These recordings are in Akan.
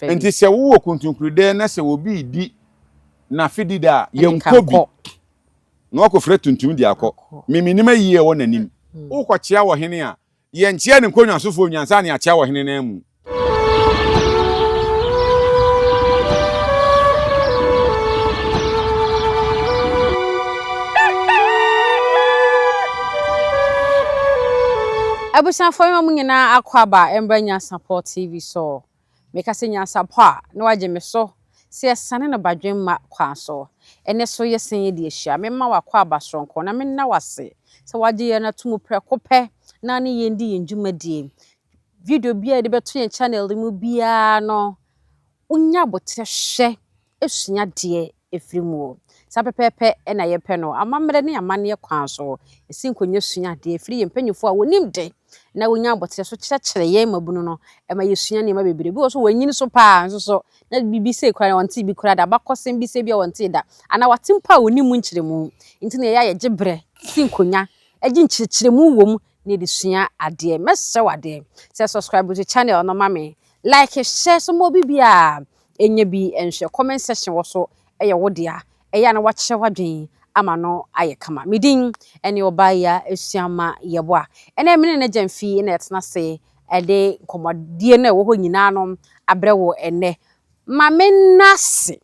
Enti se wo kuntunkrude na se obi di na fidida yenkobi na okofre tuntum di akọ miminima yiye wo nanim wo kwachia wo hene a yenchia ne konwa sofo nyansa ne achia wo hene na mu Abusan foyo mu nyina akwaba embra Nyansapo TV so meka se Nyansapo a na waje me so se esane na badwen ma kwa so ene so yesen ye de ahia me ma wakwaba sonko na me na wase se waje ye na tumu prekope na ne ye ndi yenjumadie video bia de beto ye channel mu bia no unya botre hwe esua de efrimu sa pepepe na ye pe no amamre ne amane kwa so esinkonye sua de efri ye mpanyufo a wonim de na wonya botre so kyekere ye mabunu no ema yesua ne ma bebre bi wo so wanyini so pa so na bibi se kwa wonte bi kura da bakosem bi se bia wonte da ana watimpa wonimu nkyeremu nti na ye gibre sinkonya agi nkyeremu wom ne de sua ade mese wade se subscribe to channel no mame like share so mo bibia enye bi enhwe comment section wo so eye wodea eya na wakyɛ wadwen ama no aye kama midin ene obaya esuama yeboa ene mene na jamfi na etena se ede komodie na wo ho nyina no abrewo ene mamenase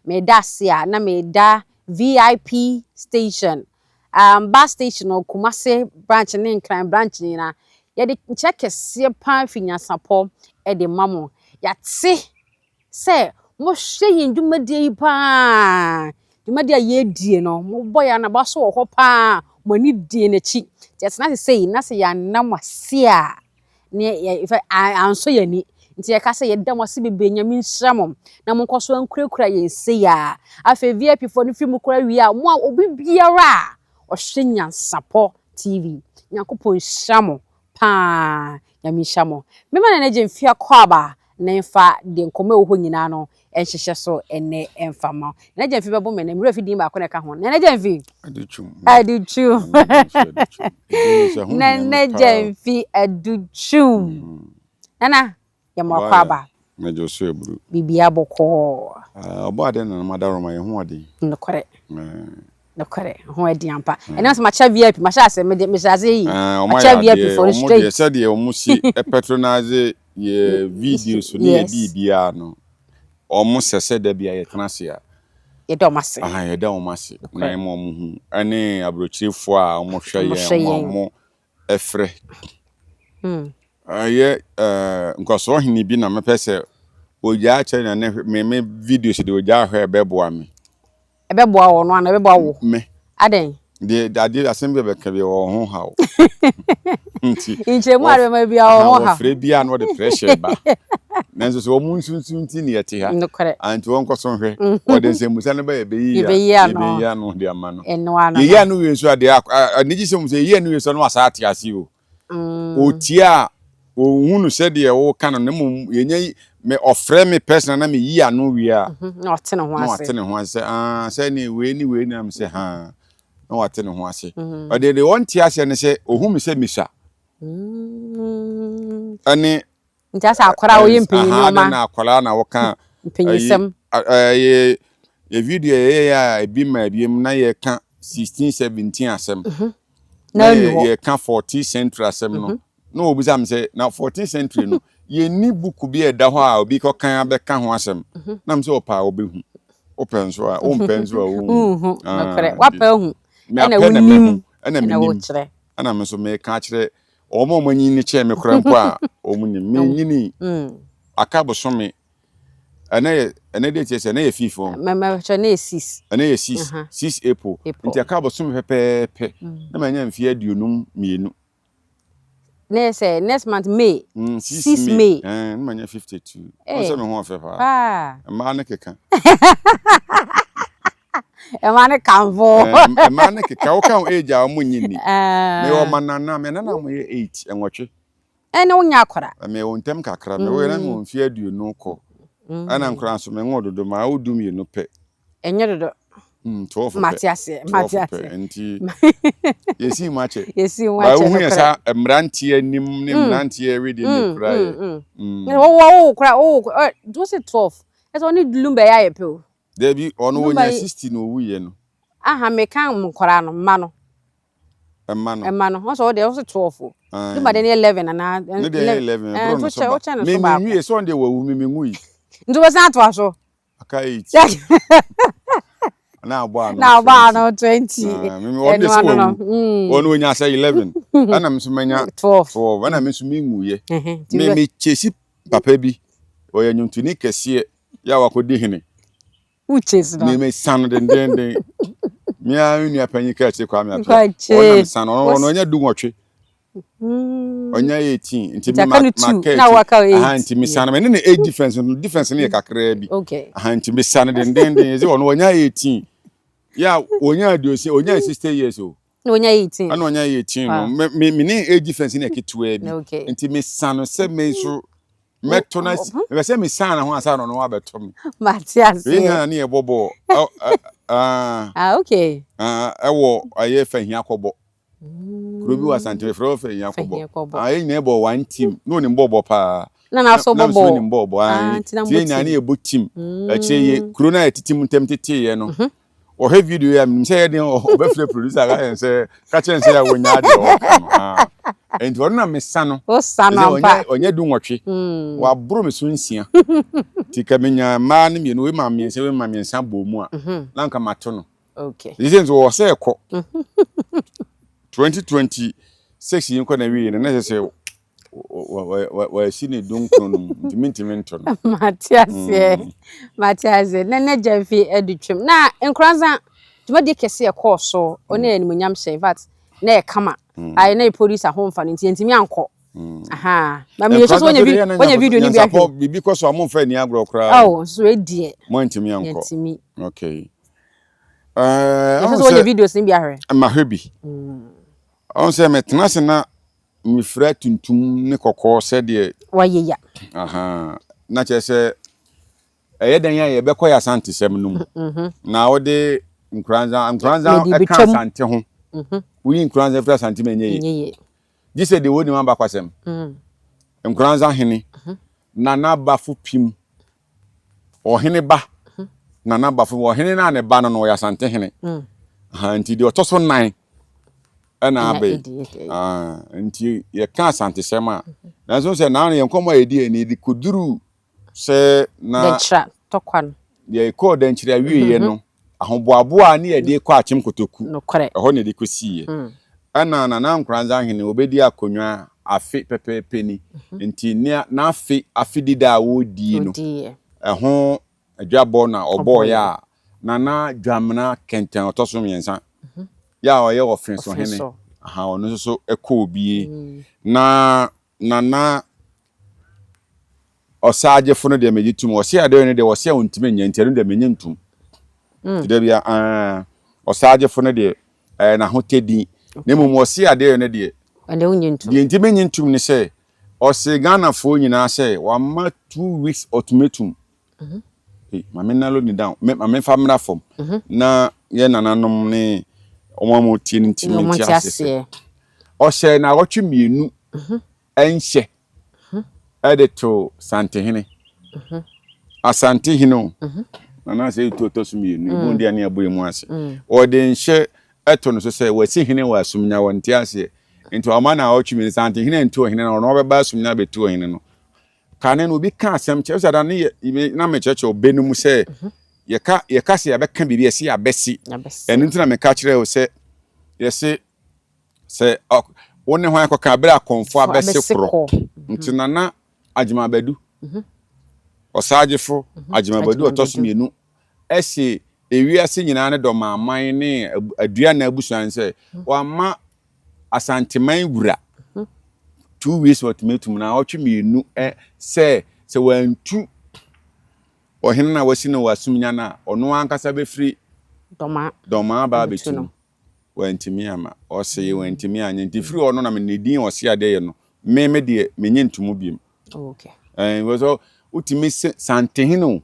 me da se a na me da VIP station bus station o Kumase branch ne Nkran branch ni na ye de check se pan fi Nyansapo ede mamo ya te se mo hwe yin dwumadie pa dwumadie ye die no mo boya na ba so wo ho pa mo ni die na chi tetena se na se ya namwase a ne anso yani nti ye ka se ye damwase bebe nyame nhyamom na mo nkoso ankurakura ye se ya afa VIP fo no fi mu kura wi a mo obi biara o hwe Nyansapo TV nyankopon hyamo pa nyame hyamo mema na je mfia kwaba na mfa de nkome wo ho nyina no enhyehyɛ so ene emfama na je mfi bebo me na mura fi din ba ko na ka ho na je mfi aduchum na je mfi aduchum nana ya makwaba na jo so eburu bibia boko obo ade na madaroma ye ho ade nokore ho ade ampa ene so macha VIP macha ase me shaze yi macha VIP for straight omo de omo si patronize ye videos ne bibia no omo sese da bia ye tenase a ye domase ye da omase na mo hu ane abrochirefo a omo hwe ye omo efre ye nkoso hini bi na mepese oja che na me videos de oja hwe beboa me ebeboa wo no ana ebeboa wo me aden de ade asembe be ka bi wo ho hawo inche mu are ma bia wo ha fre bia no de pressure ba nanso so mu nsunsunti ne yete ha anti won koso hwe o de nsemusa ne ba ye be ya no de amano ye ya no we nso ade aniji se mu se ye no we so no asa ate ase o otia o hunu se de wo kan no mu yenye me ofre me person na me yi anu wi a no atene ho ase se ni we na me se ha no watene ho ase o de won tia se ne se ohun me se misa ani ntasa akwara wo yempinyi ma na akwara na wo kan mpinyisem ye video ye ya ebi ma biem na ye kan 16 17 asem na ye kan 40 century asem no no obuza me se na 40 century no ye ni buku bi eda ho a obi ko kan abeka ho asem na me se opa obehu openso a ompenso a wo nakore wapa hu na wonim na wo kire ana me so me ka kire omo manyi ni che me kora mpo a omunyi me nyini akabo so me ene de tiese na ye fifo me cho na 6 ene ye 6 April nti akabo so me pepepe na manya mfi aduonum mienu na say next month May 6 May na manya 52 onse me ho fefa ma na keka emane kanvo emane keka o kan age a omunyi ni me o manana me na mo ye 8 enwotwe ene wonya akwara me wontem kakra me we na mo mfi aduonu ko ana Nkoranza me ngododo ma odum ye no pe enye dodo 12 Matiase enti yesi mache ba hu yesa mrantie anim ne mrantie ready ne kra wo kra do say 12 eso oni lumba ya yepe o there be ono wonya 60 no wuye no aha me kan mkora no mma no emma no wo so de wo say 12 lumba de 11 na 11 bro no so ba me nwie so de wawu me ngui ndu wo san to aso aka 8 na agba no 20 me wonde so ono wonya say 11 ana me so manya 12 ana me so me nguye me chesi papa bi oya nyuntuni kese ya wakodi hene uches no me san den me a nua panyi ka che kwa me apia ona me san ono onya du nwotwe onya 18 nti me market aha nti me san me ne age difference ne kakra bi aha nti me san den ze ono onya 18 ya onya adiosi onya 60 years o onya 18 ana onya 18 no me ne age difference ne ketwa bi nti me san se me so metonas me se me san na ho asa no no abetom Matias ina na e bobo okay ewo aye fahia kobo krobi wa Asante fro fahia kobo ina e bo one team no ni bobo pa na so bobo ni bobo ti ina na e bo team acheye kro na etitim ntemtete ye no o he video ya me say den o be free producer ga say ka chen say ya wonya de o kan enti wonu na mesa no o sano pa onye du nwotwe wa bro me so nsia ti ka menya ma ne me no we ma me nsa bo mu a na nka mato no okay this wo say ekọ 2026 yin ko na wi ne na say wa shine dunkro no ntimintimento no Matias ne Javi edutwem na Nkoranza tumadi kese ekọ so ona animunyam hye vat na e kama ai na police ahomfa no ntimi anko aha na me yeso wonya video ni bia hwe bibi ko so amomfa ni agro kra so edie mo ntimi anko okay yeso wonya videos ni bia hwe ma hwe bi on se metna se na mi fra tuntum ne kokko se de wayeya aha na che se eyedan ya ye bekoya Asante sem num na wo de Nkoranza e kan Asante ho we Nkoranza fra Asante menye gise de woni man bakwasem Nkoranza hene na na bafu pim o hene ba na na bafu o hene na ne ba no ya Asante hene ha nti de otoso 9 ana abe nti ye kan Asante sema na so se na ye nkomo edi eni di kuduru se na denchira tokwan ye ko denchira wiye no ahoboaboa ne ye de kwa achim kotoku eho ne de kosiye ana na Nkoranza hene obedi akonwa afi pepepeni nti na afi dida wo die no eho adwabo na obo ya na dwamna kenten otoso miensa ya oye ofenso hene aha ono so ekọ obie na osaje fono de mejitum o se ade ne de o se ontime nyantiru de menyentum de bia osaje fono de na hotedi ne mum o se ade ne de ande unyentum de ntime nyentum ne se o se Ghana fo nyina se wa ma 2 weeks ultimatum mame nalo ni down mame famra fom na ye nananom ne omo tie ntime ntiase o se na wotwe mienu enhye edito Asante hene Asante hene na say to sumi nu bu ndia ne aboyemu ase o de nhye eto no so say wasi hene wa asumnya wonti ase nti o ma na o twimi Asante hene nti o hene no no beba asumnya betu o hene no kane no bi ka asem che so da na na me cheche obenu mu say ye ka se ya beka bibi ese ya besi enu nti na me ka kire o say yesi se woni ho akoka bra konfo abesi kro nti na Ajimabadu osagefo Ajimabadu otosumienu ese ewiase nyina ne Dormaahene ne adua na abusuan se wa ma Asante man wura 2 weeks ultimatum na otwemienu se wantu ohene na wasi no wasumnya na ono ankasa be free Dormaah ba betu wantimi ama o se wantimi anya nti free ono na me nedin o se ade ye no me de menye ntumu biem okay so ultimate Asante hene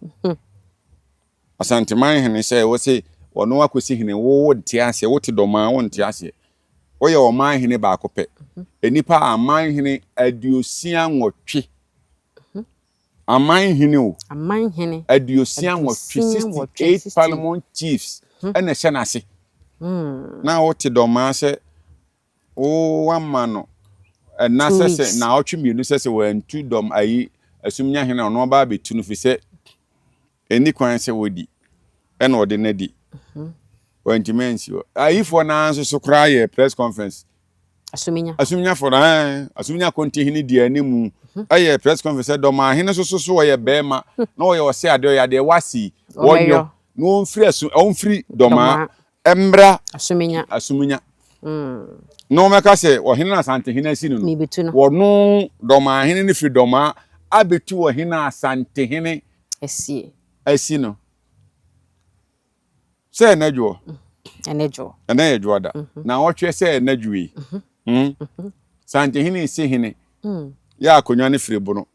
Asante man hene say wo say wono akosi hene wo nte ase wo te Dormaahene wo nte ase wo ye Ɔmanhene ba akopɛ enipa Amanhene aduosia nwɔtwe Amanhene o Amanhene aduosia nwɔtwe 68 parliament chiefs ene hye na ase na wo te Dormaahene se wo wama no na sese na otwe mienu sese wantu dom ayi asumnya hene ono ba betu no fi se eni kwan se wodi ena ode na di wantimensi ayi fo na anso so kra ye press conference asumnya for asumnya konti hene di animu aye press conference Dormaahene so wo ye bema na wo ye wo se ade ya de wasi wonyo no mfiri Dormaahene embra asumnya no meka se wo hene na Asante hene asi no wo no Dormaahene ni firi Dormaahene abetu wo hene Asante hene asi no se enadwo enadwo da na wo twe se enadwi Asante hene isi hene ya akonwa ne firi bono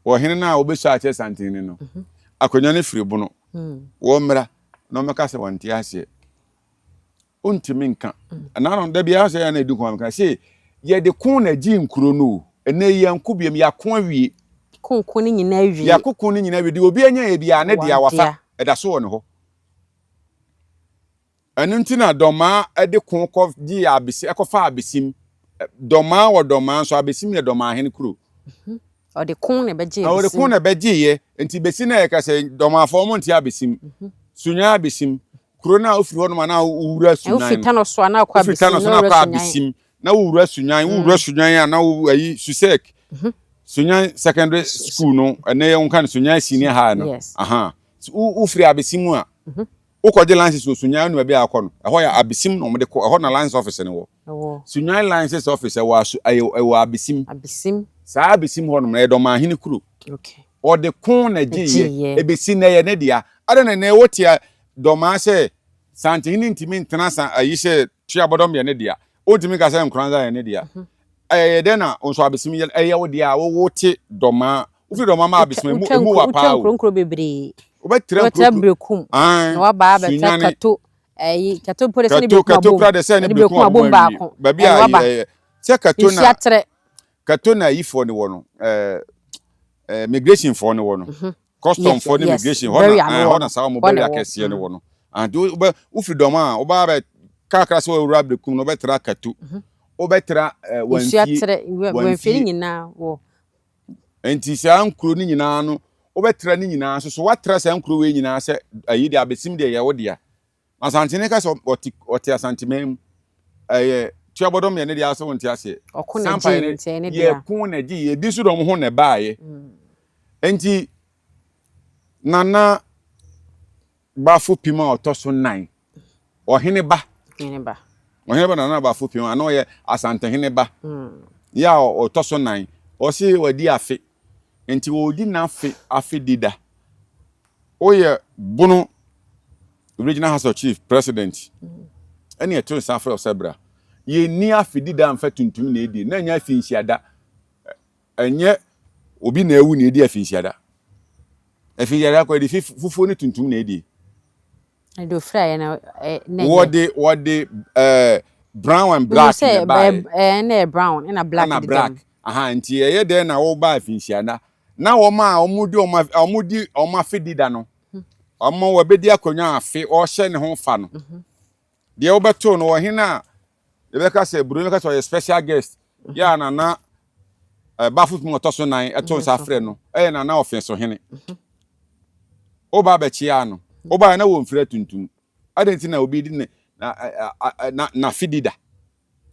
wo hene na obesu ache Asante hene no akonwa ne firi bono wo mra no meka se wonte ase untimi nka na no da bia se ya na edu kwa meka se ye de kun na ji nkuro no ene yanku biem ya kon awie kun ni nyina awie ya kun ni nyina awie de obi anya ye bia na dia wafa eda so won ho anu ntina Dormaahene ade kun ko ji abisi ekofa abisim Dormaahene wo Dormaahene so abisim ye Dormaahene kuro o de kun na beji o de kun na beji ye enti besi na ye ka se Dormaafo mo nti abisim sunya abisim Corona ofiri hono na uwura sunyan. Ofita no so na kwa abisim. Na uwura sunyan na ayi susek. Sunyan secondary school no na ye wonka sunyan senior high no. Aha. Ufiri abisim a. Ukoje license so sunyan no be akọ no. Eho ya abisim no mde ko eho na license office ne wo. Sunyan license office wa wo abisim. Sa abisim hono na Dormaahene kuro. Okay. O de kon na giye ebesi na ye ne dia. Ada na wotia Dormaahene se Asante hene ntimi ntena sa ayi se tuabodom ye ne dia otimi ka se Nkoranza ye ne dia de na onso abesim ye wo dia wo wote Dormaahene ufi Dormaahene ma abesim mu wa pa o kronkro bebre obetira brekum na wa ba beta kato ayi kato pore se ni brekum kato pra de se ni brekum abom ba bia se kato na yifo ne wo no migration for ne wo no custom for migration hona sa mo bari akese ne wo no and ufi Dormaahene oba ba kakra so wura brekum no betra kato obetra wanfie nyina wo enti sa nkuro ni nyina no obetra ni nyina so watra sa nkuro we nyina se ayi de abesim de ye wo dia Asante ne ka so oti Asante mem tuabodom ye ne dia so wonti ase sampa ne ye kun na di ye bi so dom ho ne baaye enti nana bafu pima otoso 9 ohene ba nana bafu pima no ye Asante hene ba ya otoso 9 o si wadi afi enti wodi na afi dida oye bunu regional house of chief president eni eto safra osebra ye ni afi dida amfa tuntum na edi na nya afi nsiada enye obi na ewu na edi afi nsiada ko di fufu ni tuntum na edi do fry na what the brown and black na brown na black aha nti ye de na wo ba afinsiana na wo ma omudi fedida no omo wo bedi akonwa afi o hye ne ho fa no de wo beto no wo hena de be ka se buru ka so special guest ya na bafu mo to so nan eto safre no na ofin so hene o ba be chia no o ba na wo mfira tuntum adenti na obi di na fidida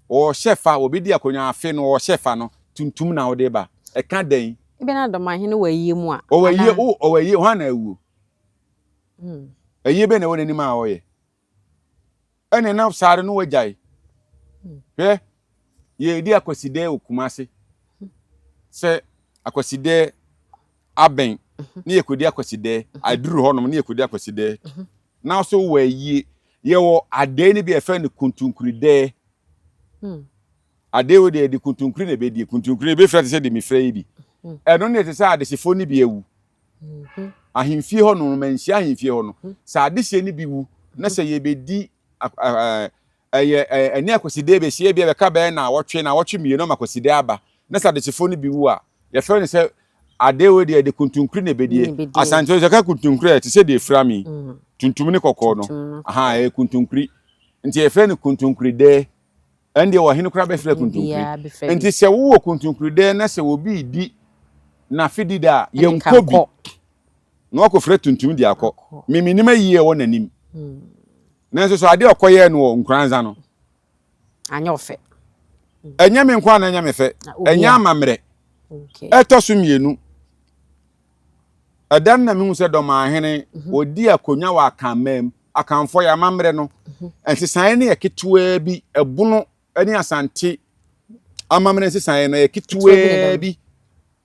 o shefa obi di akonwa afi no o shefa no tuntum na ode ba e ka den ibe na Dormaahene wayi mu a o wayi ho na awu ayi be na woni ni ma oye ene na sare no wajai ye di akwaside okumase se akwaside aben ni yekodi akwaside aduru honom ni yekodi akwaside na so wayi ye wo ade ni bi efe ni kuntunkuride ade wo de di kuntunkuri na be di kuntunkuri be frate se de mi fra yi bi eno ne te se ade sifo ni bi ewu ahemfie ho no manhia ahemfie ho no sa adehye ni bi wu na se ye bedi ani akoside be hye bia be ka be na wotwe mieno makoside aba na sa adechefo ni bi wu a ye fe ne se adewe de kuntunkuri ne bedie Asante so ka kuntunkuri te se de frami tuntum ne kokko no aha kuntunkuri nti ye fe ne kuntunkuri de ende wo hene kura be fre kuntunkuri nti se wo kuntunkuri de na se obi di na fidi da ye nkobi no akofre tuntum di akọ miminima yiye wo nanim nanso so ade okoye no Nkoranza no anya ofe enya me nkwa na enya me fe enya amamre etoso mienu adan na me hu se Dormaahene odi akonya wa akamam akamfo ya amamre no ensesan ne yeketua bi ebuno ani Asante amamre ensesan no yeketua bi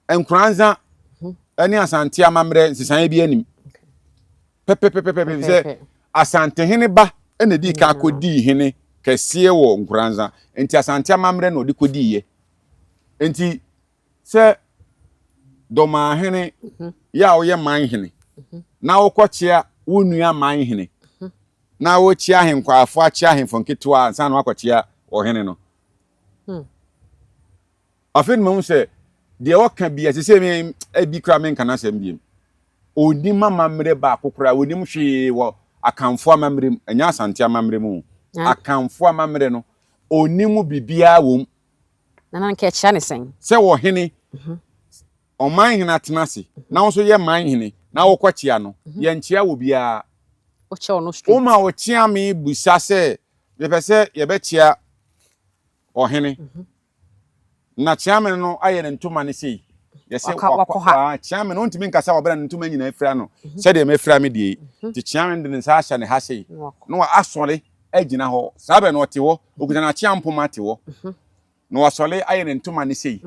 Nkoranza ani Asante amamre ensesan bi anim pepe se Asante hene ba ene di ka akodi hene kese wo Nkoranza enti Asante amamre no di kodi ye enti se Dormaahene ya wo ye man hene na wo kwachia wo nua man hene na wo chia ahenkwafo achia ahenfo nketewa ansa na wakwachia wo hene no afin mo se de woka bia se me abi kra men kana sem biem oni mama mre ba akokora oni mhwe wo akamfo amamre anya Asante amamre mu akamfo amamre no oni mu bibia wom na nke chia ne sen se wo hene oman hene atenase na wo so ye man hene na wo kwachia no ye nchia wo bia o che ono street o ma wo chia me busa se ye pese ye be chia o hene na chiamen no aye ne ntoma ne sei ye se wakwa chiamen no ntimi nkasa wo bra ne ntoma nyina afira no se de me afira me die ti chiamen de ne sa ahya ne ha sei no wa asole agina ho sabe no te wo okuta na chiampoma te wo no wasole aye ne ntoma ne sei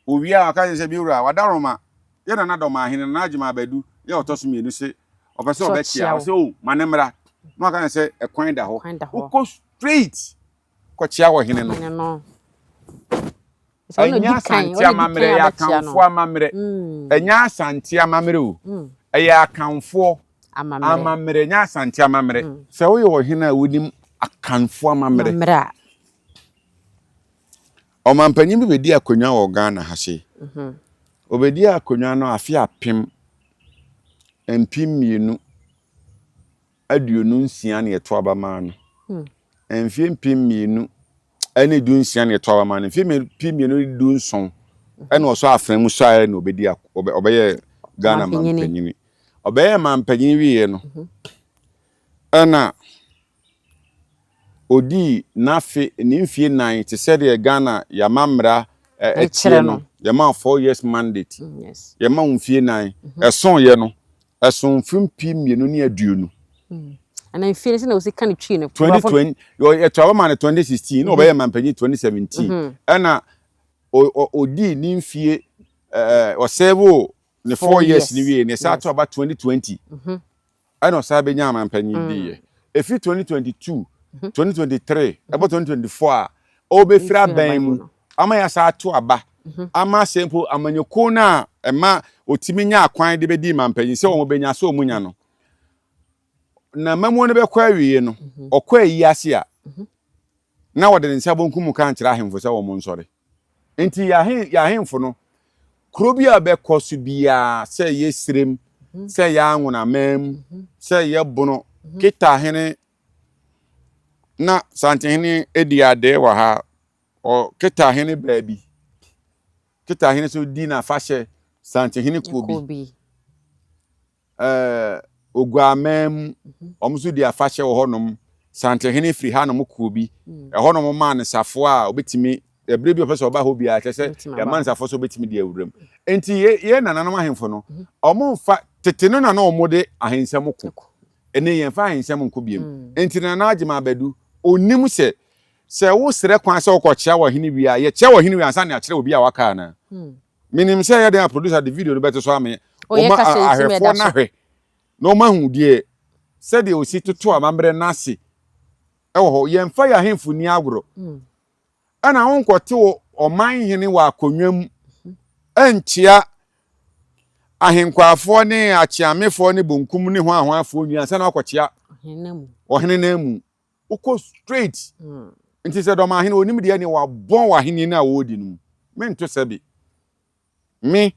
owia aka se biura wadaroma ye na Dormaahene na agima abadu ye otoso mienu se opese obechia o se o manemra no aka se ekwan da ho uko straight ko chia wo hene no enya Asante amamre ya kanfo amamre enya Asante amamre o eya kanfo amamre nya Asante amamre se wo ye wo hene a wonim akanfo amamre o mampanyim be di akonya wo Ghana ha se obedi akonya no Appiah pem empim mienu aduonu nsia na yeto abama no enfie mpim mienu ene du nsia na yeto abama no enfie mpim mienu du nson ene oso afran mu so aye na obedi obeye Ghana mampanyini obeye mampanyini wiye no ana odi nafe ni mfie nan te se de Ghana ya mamra etie no ya ma 4 years mandate ya ma mfie nan eson ye no eson fimpi mienu ni aduonu ana mfie se na osi kan twi no 2020 yo eto ma na 2016 no obeye mampanyi 2017 ana odi ni mfie osebo ne 4 years ni wie ne sa to about 2020 ana osabe nya mampanyi die efi 2022 2023 about 2024 obefira ban mu ama ya sa to aba ama sempo amanyoko na ema otimi nya akwan de bedi mampanyi se wo benya so omunya no na mamu ne bekwa wiye no okwa yi ase a na wode nsa bonkum kan kira ahemfo se wo mo nsore enti ya ahemfo no krobia bekosu bia se yesrem se ya anwuna mem se ye bono kita hene na Asante hene edi ade wa ha o kita hene baabi kita hene so di na fashe Asante hene kobi ogwamem omso di afashe wo honom Asante hene firi ha no kobi honom ma ne safo a obetimi ebre bi opese oba ho bia kese ya man safo so obetimi di awuram enti ye nananom ahemfo no omfa teteno na omode ahensem ko ene yen fa ahensem nko biem enti na agima abadu onim se wo sere kwan se okochia wo hene bia ye che wo hene bia ansa na akire obi a waka na minim se ye den producer the video no beto so ame o ma ahefo na hwe no ma hu die se de osi toto amambre nase ewo ho ye mfa ya hemfu ni agro ana wonkote oman hene wa akonwam enchia ahenkwafo ne achiamefo ne bonkum ne ho ahwafo nyansa na akochia ohene na mu uko straight nti se Dormaahene onim de ne wabon wahene na wodi no me nto sabi me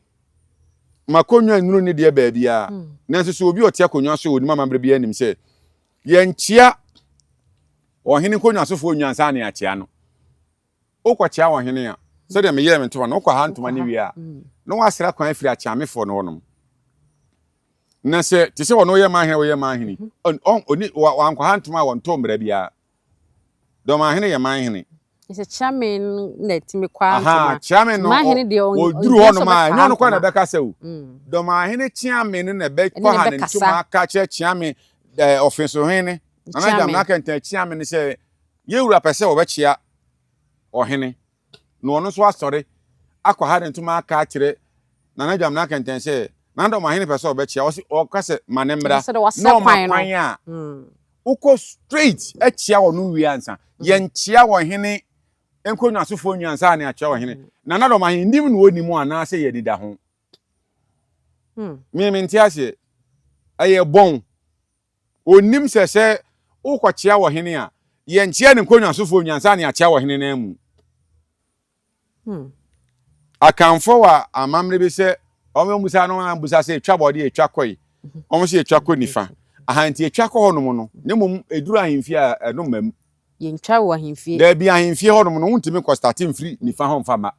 makonwa nuru ne de baabia nanso so obi otia konwa so onim amambre bia nim se yenchia ohene konwa so fo nyansa na achia no ukochia ohene a so de me yere me nto no ukwa ha ntoma ne wi a no wasra kwan afiri achiamefo no wonom na se ti se wono ye mahene oni wankwa ha ntoma won to mbra bia Dormaahene ye mahene ise chairman net me kwa ntoma chairman no mahene de oduru hono ma nyo no kwa na beka sewu Dormaahene chairman na be kwa ha ntoma aka chairman offense hene ana jam na kan chairman se ye wura pese wo be chia ohene no ono so asore akwa ha ntoma aka kire na jam na kan se na Dormaahene pese wo be chia o kase manemra no makwan a uko straight achia wonu wi ansa yenchia wo hene enkonwa asofo nyansa na achia wo hene na Dormaahene ndim no oni mu ana se yedida ho me ntiase aye bon onim se ukochia wo hene a yenchia ne nkonwa asofo nyansa na achia wo hene na mu akanfo wa amamre bi se omo musa no ambusa se etwa bode etwa koi omo se etwa ko nifa ahanti etwa ko honom no ne mum eduru ahemfi a no mam yentwa wo ahemfi da bi ahemfi honom no wuntimi ko starting free nifa ho mfama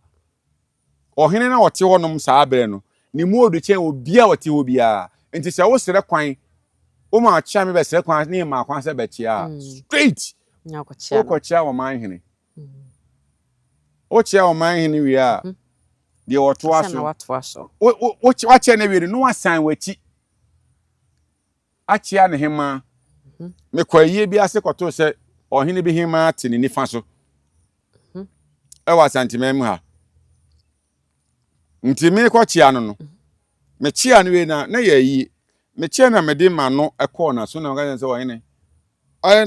ohene na wote honom saa bere no ni mu odu chen obi a wote ho bia enti se wo sere kwan o ma cha me be sere kwan ne ma kwan se be chia straight nya ko chia ko chia wo manhene o chia wo manhene wi a de woto aso o chia na wi no wasan wachi achia ne hema me kwaye bi ase koto se ohene bi hema te ne nifa so Asante memu ha nti me kwa chia no me chia no we na yayi me chia na me de ma no ekọ na so na ga se ohene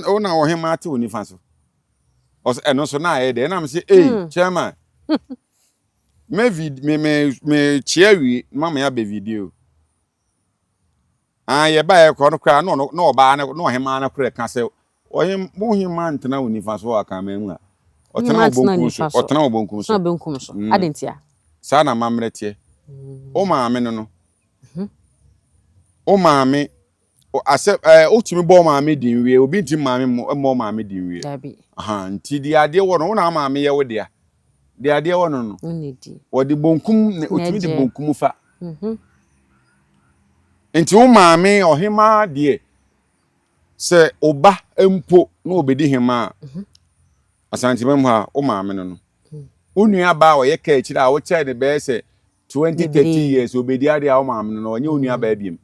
o na ohema te oni fa so o se eno so na de na me se chairman me chia wi mama ya be video ye ba e ko no kra no oba no ohema na kra ka se ohim mohima ntena oni fa so aka memu a otena obonkum so adentia sa na mamretie o maame no o maame o ase otimi bo maame dinwie obi ntim maame mo maame dinwie aha nti di ade wo no na maame ye wo dia di ade wo no nnedi wo di bonkum ne otimi di bonkum fa nti o maame ohima die se oba empo na obedi hema Asante memu ha o maame no onua ba o ye ka ekira a wo che de be se 20-30 years obedi ade a o maame no onye onua ba biem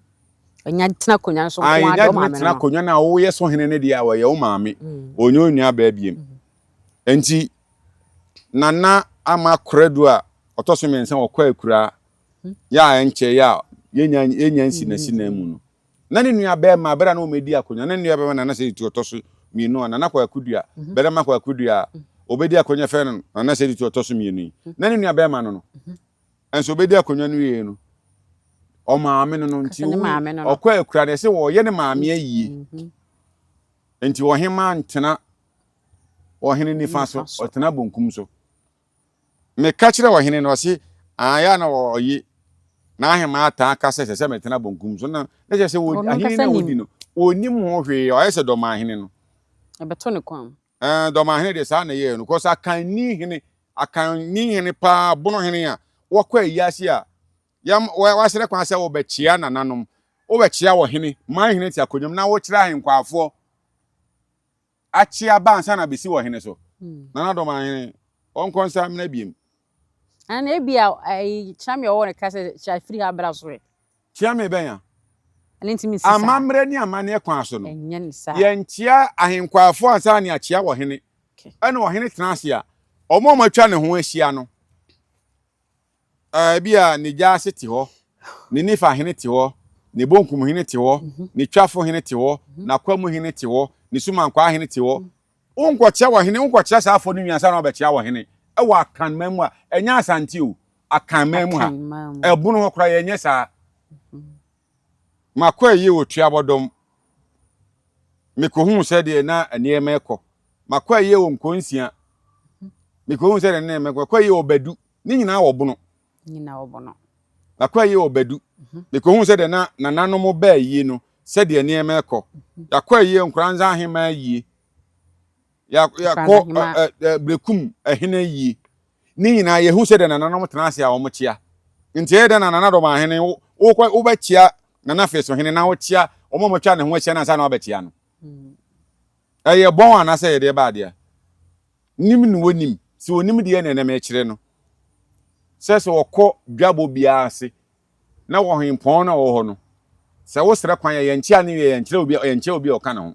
anya tena konya so kwa ade o maame no tena konya na wo ye so hene ne de a wo ye o maame onye onua ba biem enti nana ama kredu a otoso mensa wo kwa akura ya enche ya yenya nsi na mu no na ne nua ba ma bera na o medi akonya na nua ba na se ti otoso mienu na kwa akudua bera ma kwa akudua obedi akonya fe no na se ti otoso mienu na ne nua ba ma no enso obedi akonya no ye no o maame no nti o kwa akura de se wo ye ne maame ayi enti wo hema ntena wo hene nifa so o tena bonkum so me ka kire wo hene no se aya na wo yi na hema ata aka se me tena bonkum so na je se wo ahene na wodi no onim ho hwe o ayese Dormaahene no ebeto ne kwam Dormaahene de sa na ye no ko sa kan ni hene pa bono hene a wo kwa yasi a yam wa sere kwa se wo be chia nananom wo be chia wo hene man hene ti akonyam na wo kira ahenkwafo achia bansa na besi wo hene so na Dormaahene on konsa mna biem ana ebia ai chame wo ne kase cha free abra so chame ben ya alenti sisa amamre ni amane kwa so no enye ni sa yenchia ahenkwafo ansa ni achia wo hene ana wo hene transia omo matwa ne ho ahia no bia ni jase ti ho ni nifa hene ti ho ni bonkum hene ti ho ni twafo hene ti ho na kwamu hene ti ho ni sumankwa hene ti ho unkwocha wo hene unkwocha sa afo ni nyansa na obechia wo hene e wa kan mamu a enya Asante o akan mamu ha ebunu ho kra yenye sa makwa yi wo tuabodom mekohu se de na aniema ekọ makwa yi wo nkonsia mekohu se de na aniema ekọ kwa yi wo badu ni nyina wo bono makwa yi wo badu mekohu se de na nananom ba yi no se de aniema ekọ yakwa yi Nkoranza ahema yi yakọ brekum ahena yi ni nyina yehu se de nananom tenase a wo mchia nti e de na Dormaahene wo ba chia na feso hene na wo chia omo twa ne ho chia na sa na obetia no eye bon ana se de ba de nim ni wonim si wonim de ne me kire no se okọ dwabo bia ase na wo hempon na wo ho no se wo sere kwan ye nchia ne ye nchire obi oka na ho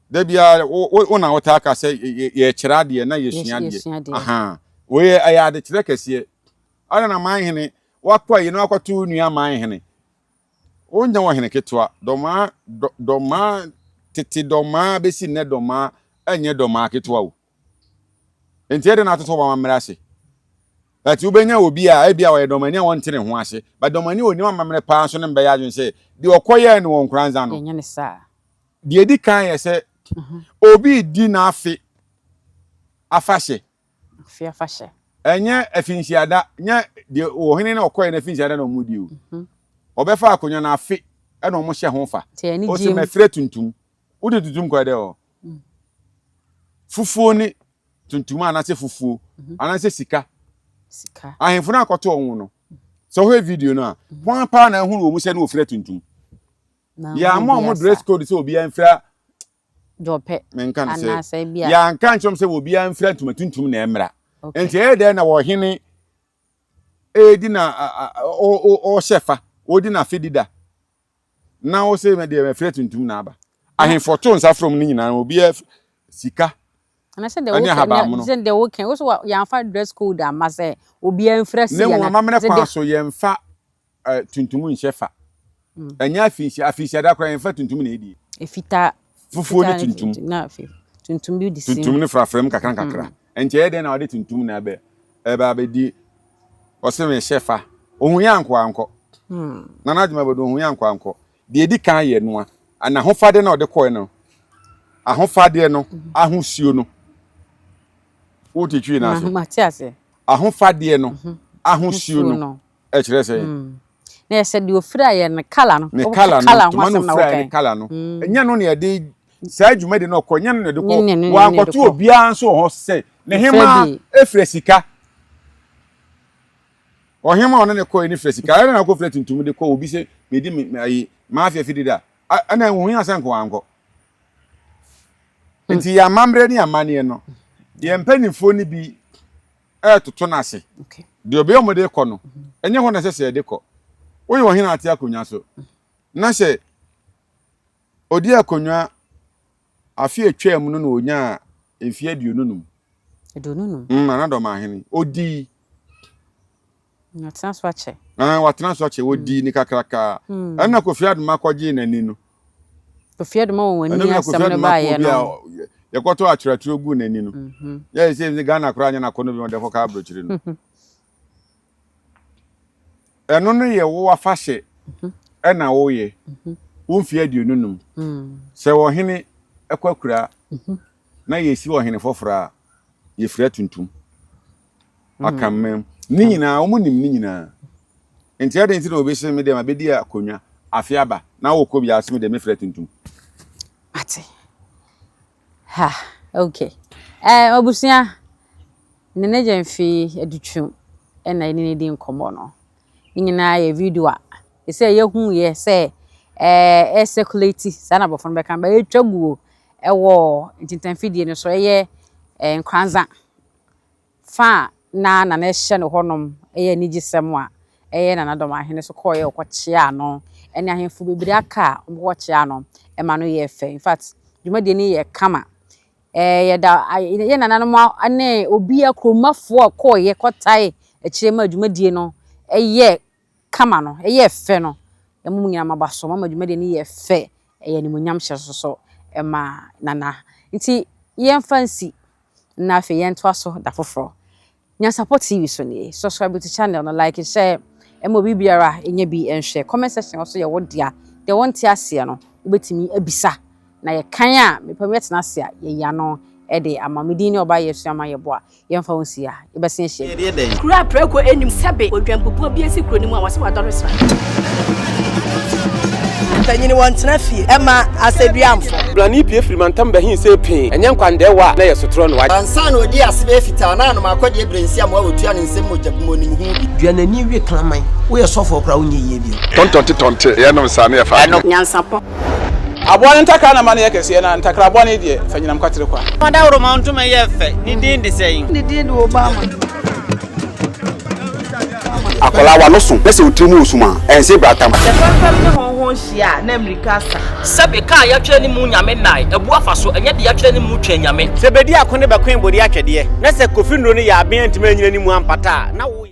da bia wo na wo ta ka se ye kira de na ye sua de aha wo ye aya de kire kese ana na man hene wakwa yi na akwatu nua man hene onya wo hene ketwa doma tete doma besi ne doma enye doma ketwa wo enti ede na atoto ba mamra ase ati ubenya obi a ebia wo doma ni won tene ho ase ba doma ni oni mamre pa so ne mbe ya adwen se de okoye ne won Nkoranza no enye ne sa de edi kan ye se obi di na afi afashe enye afinsiada nya de wo hene na okoye na afinsiada na omudi o obefa akonya na afi e na omo hye ho fa o se mafire tuntum udi tuntum ko de o fufuo ni tuntum anase fufuo anase sika ahemfo na akoto onwo no so ho video no a pon pa na ehuru omu hye na ofire tuntum ya mo dress code se obi anfira jope menkan se ya nkan chom se obi anfira tuntum na emra enti e de na wo hene di na o shefa odi na fedida na o se me de me fret tuntum na aba ahemfo to nsa from ni nyina obi sika ana se de wo ken wo so ya fa dress code ama se obi anfra si ya na ma mena kwa so ye mfa tuntum nchefa anya afisi ada kwa mfa tuntum na edi efita fufuo ni tuntum na afi tuntum bi di sim tuntum ni frafrem kakra enche e de na odi tuntum na be di o se me chefa ohun ya anko na najuma bodo ohun ya anko de edi kan ye no ana hofade na ode koy no ahofade no ahosuo no wotitwi na so matiase ahofade no ahosuo no e kire se na se de ofira ye ne kala no manu ofira ne kala no enya no ne de sa adwuma de no konya no de ko wa ankoto obia nso ho se ne hema efre sika ohima ono ne ko ni fresika ara na ko fret tuntum de ko obi se medi ayi mafia fidida ana hu ya sanko anko enti ya mamre ni amane no ye mpanifo ni bi toto na ase de obi omode ko no enye ho na sese de ko oyi wo hina ate akonya so na se odi akonya afi etwa mu no na onya efie aduonunum na Dormaahene odi Watswache. Watswache wodi ni kakraka. Ana Kofi Aduma kwaji nani no. Kofi Aduma woni asem ne ba ye no. Ye kwato atwatwo gu nani no. Ye se Ghana kra anya na kono bi mo ka abrochire no. Eno no ye wo afahye. Ena wo ye. Wo mfi aduonunum. Se wo hene ekwakura. Na ye si wo hene fofora ye fira tuntum. Akamem ni nyina omunim ni nyina enti ade nti na obese me de ma bedi akonya afiaba na wo ko bia aseme de me fret ntum ate ha okay obusia ne ne jemfi adutwu na ni di nkomo no nyina ye video a ese ye hu ye se circulate sana bofon be kan ba etwaguo ewo ntintanfidie no so ye Nkoranza fa na ehye no honom eye nigisem a eye na Dormaahene so koye okochia no ene ahemfu bebiri aka okochia no e ma no ye fe in fact dwumade ni ye kama ye da ye nananom ane obi akromafo koye kotai ekire ma dwumade no eye kama no eye fe no emu nyina mabaso ma dwumade ni ye fe eye ni munyam hye so e ma nana nti ye fancy na fe ye ntoaso da foforo Nyansapo TV so ni subscribe to channel no like share Emo bibiara enye bi enhwe. Comment section also ye wo dia. De won ti ase no obetimi abisa. Na ye kan a me permit na ase a ye ya no e de amamedi ni oba yesu ama ye boa. Ye mfa wonsi a ye besen hye. Kura preko enim sebe odwampopo bi esi kuro ni mu a wase wadore sra. Tanyini wantena fie ema aseduamfo blani pie frimantam bahin se pin enye nkwandewa na yesotro no wa ansa na odi asebe fita na no makode ebrensi am wa otua ne nsem mojabmo ni hu duanani wie klaman wo ye sofo kra wonye yie bio tontonte ye no sa na ye fa Nyansapo abon ntakra na mane yekese na ntakra abon ne die fanyinam kwatere kwa wada woro ma ntoma ye fe ni din de sein ni din de Obama akola wa no so pese utrimu usuma ense bratam se fanfam ne honhon hia na America sa sebe ka ya twa ni mu nyame nai ebu afaso enye de ya twa ni mu twa nyame se bedi akone be kwen bodi atwede na se kofi nro ne ya aben antima nyina ni mu ampata na